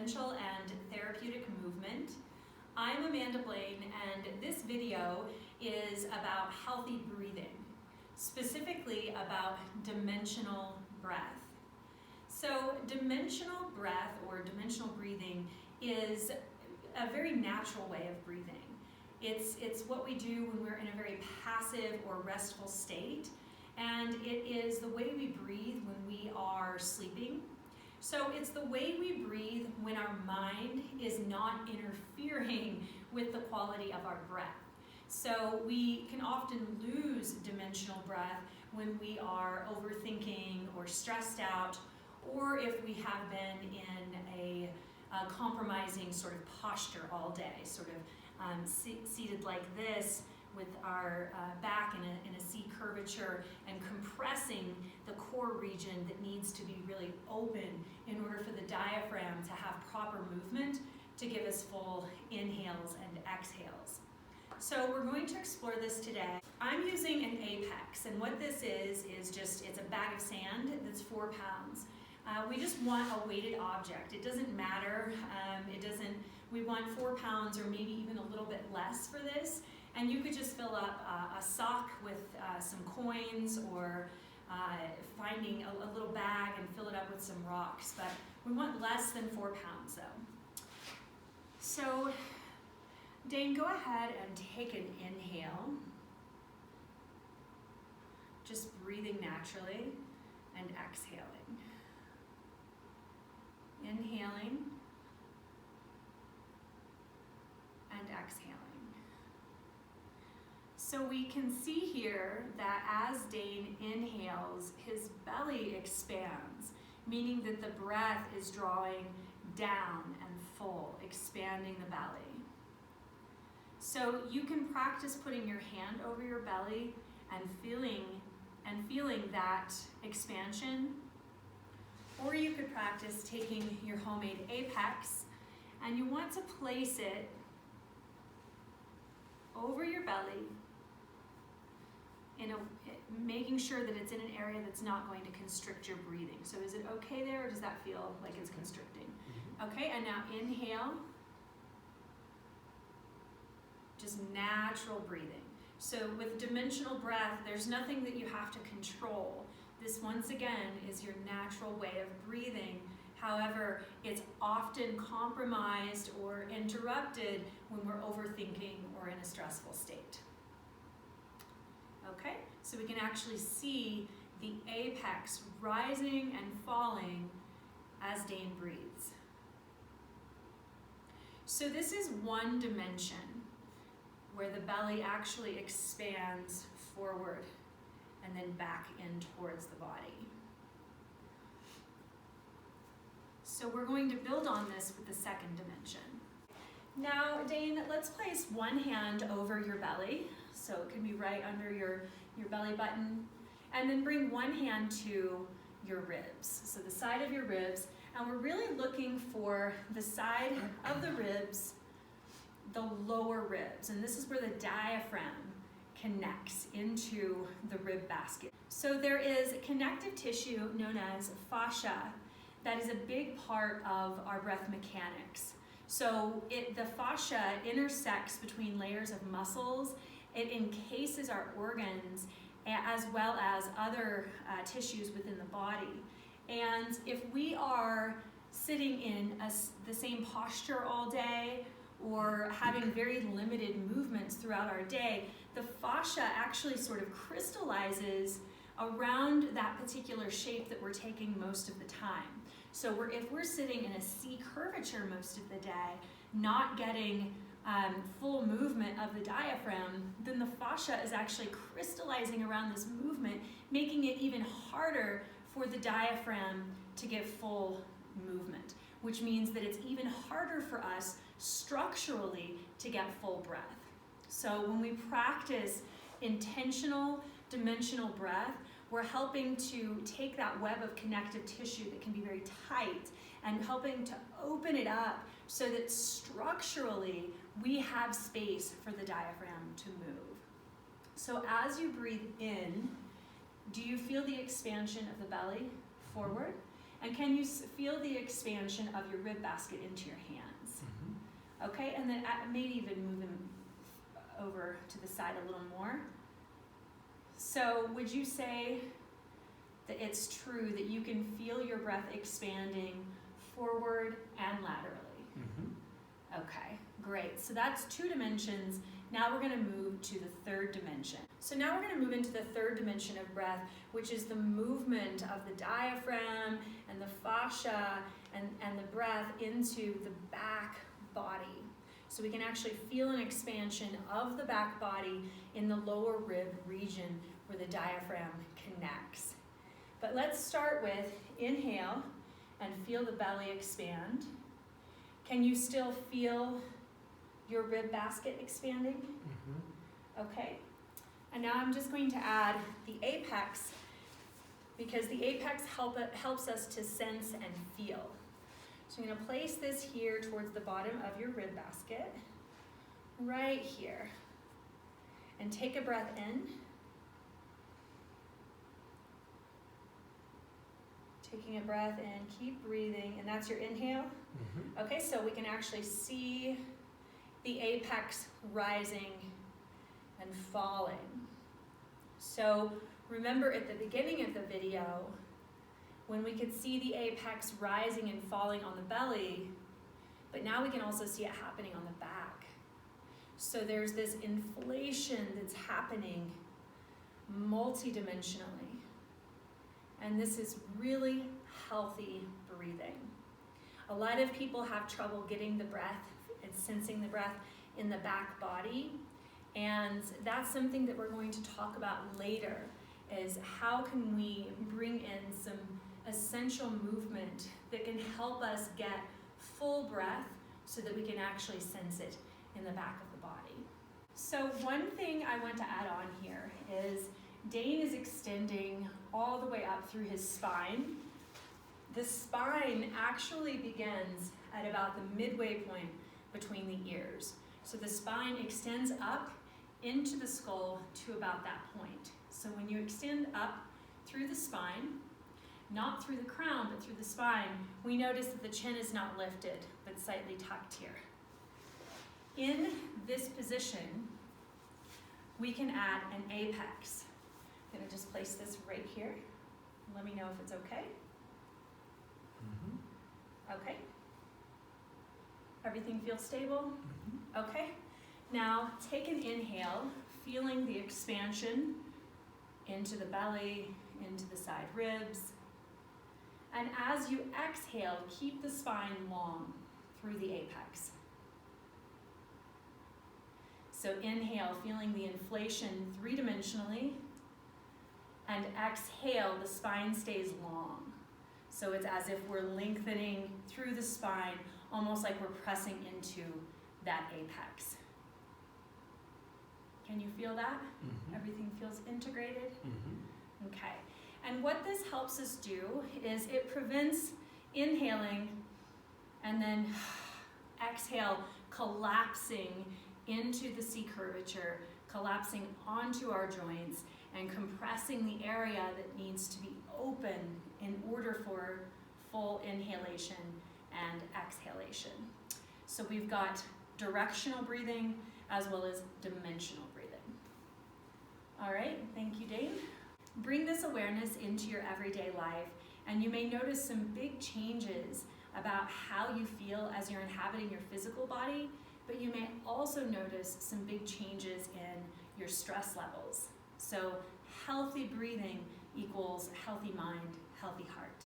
Essential and Therapeutic Movement. I'm Amanda Blaine, and this video is about healthy breathing, specifically about dimensional breath. So dimensional breath or dimensional breathing is a very natural way of breathing. It's what we do when we're in a very passive or restful state, and it is the way we breathe when we are sleeping. So it's the way we breathe when our mind is not interfering with the quality of our breath. So we can often lose dimensional breath when we are overthinking or stressed out, or if we have been in a compromising sort of posture all day, sort of seated like this with our back in a C curvature and compressing the core region that needs to be really open in order for the diaphragm to have proper movement to give us full inhales and exhales. So we're going to explore this today. I'm using an Apex, and what this is just, it's a bag of sand that's 4 pounds. We just want a weighted object. It doesn't matter, we want 4 pounds or maybe even a little bit less for this. And you could just fill up a sock with some coins, or finding a little bag and fill it up with some rocks. But we want less than 4 pounds though. So Dane, go ahead and take an inhale. Just breathing naturally and exhaling. Inhaling and exhaling. So we can see here that as Dane inhales, his belly expands, meaning that the breath is drawing down and full, expanding the belly. So you can practice putting your hand over your belly and feeling that expansion. Or you could practice taking your homemade Apex, and you want to place it over your belly, making sure that it's in an area that's not going to constrict your breathing. So is it okay there, or does that feel like it's constricting? Okay, and now inhale. Just natural breathing. So with dimensional breath, there's nothing that you have to control. This, once again, is your natural way of breathing. However, it's often compromised or interrupted when we're overthinking or in a stressful state. Okay, so we can actually see the apex rising and falling as Dane breathes. So this is one dimension where the belly actually expands forward and then back in towards the body. So we're going to build on this with the second dimension. Now, Dane, let's place one hand over your belly, so it can be right under your belly button, and then bring one hand to your ribs, so the side of your ribs, and we're really looking for the side of the ribs, the lower ribs, and this is where the diaphragm connects into the rib basket. So there is connective tissue known as fascia that is a big part of our breath mechanics. So the fascia intersects between layers of muscles. It encases our organs as well as other tissues within the body. And if we are sitting in the same posture all day, or having very limited movements throughout our day, the fascia actually sort of crystallizes around that particular shape that we're taking most of the time. So if we're sitting in a C curvature most of the day, not getting full movement of the diaphragm, then the fascia is actually crystallizing around this movement, making it even harder for the diaphragm to get full movement, which means that it's even harder for us structurally to get full breath. So when we practice intentional dimensional breath, we're helping to take that web of connective tissue that can be very tight and helping to open it up so that structurally we have space for the diaphragm to move. So as you breathe in, do you feel the expansion of the belly forward? And can you feel the expansion of your rib basket into your hands? Okay, and then maybe even move them over to the side a little more. So would you say that it's true that you can feel your breath expanding forward and laterally? Okay, great. So that's 2 dimensions. Now we're going to move to the 3rd dimension. So now we're going to move into the 3rd dimension of breath, which is the movement of the diaphragm and the fascia and the breath into the back body. So we can actually feel an expansion of the back body in the lower rib region where the diaphragm connects. But let's start with inhale and feel the belly expand. Can you still feel your rib basket expanding? Okay. And now I'm just going to add the apex, because the apex helps us to sense and feel. So I'm going to place this here towards the bottom of your rib basket, right here. And take a breath in. Taking a breath in, keep breathing, and that's your inhale. Okay, so we can actually see the apex rising and falling. So remember at the beginning of the video, when we could see the apex rising and falling on the belly, but now we can also see it happening on the back. So there's this inflation that's happening multidimensionally. And this is really healthy breathing. A lot of people have trouble getting the breath and sensing the breath in the back body. And that's something that we're going to talk about later, is how can we bring in some essential movement that can help us get full breath so that we can actually sense it in the back of the body. So one thing I want to add on here is Dane is extending all the way up through his spine. The spine actually begins at about the midway point between the ears. So the spine extends up into the skull to about that point. So when you extend up through the spine, not through the crown, but through the spine, we notice that the chin is not lifted, but slightly tucked here. In this position, we can add an apex. I'm going to just place this right here. Let me know if it's okay. Okay. Everything feels stable? Okay. Now take an inhale, feeling the expansion into the belly, into the side ribs. And as you exhale, keep the spine long through the apex. So inhale, feeling the inflation 3-dimensionally. And exhale, the spine stays long. So it's as if we're lengthening through the spine, almost like we're pressing into that apex. Can you feel that? Everything feels integrated? Okay. And what this helps us do is it prevents inhaling and then exhale, collapsing into the C curvature, collapsing onto our joints, and compressing the area that needs to be open in order for full inhalation and exhalation. So we've got directional breathing as well as dimensional breathing. All right, thank you, Dane. Bring this awareness into your everyday life, and you may notice some big changes about how you feel as you're inhabiting your physical body, but you may also notice some big changes in your stress levels. So healthy breathing equals healthy mind, healthy heart.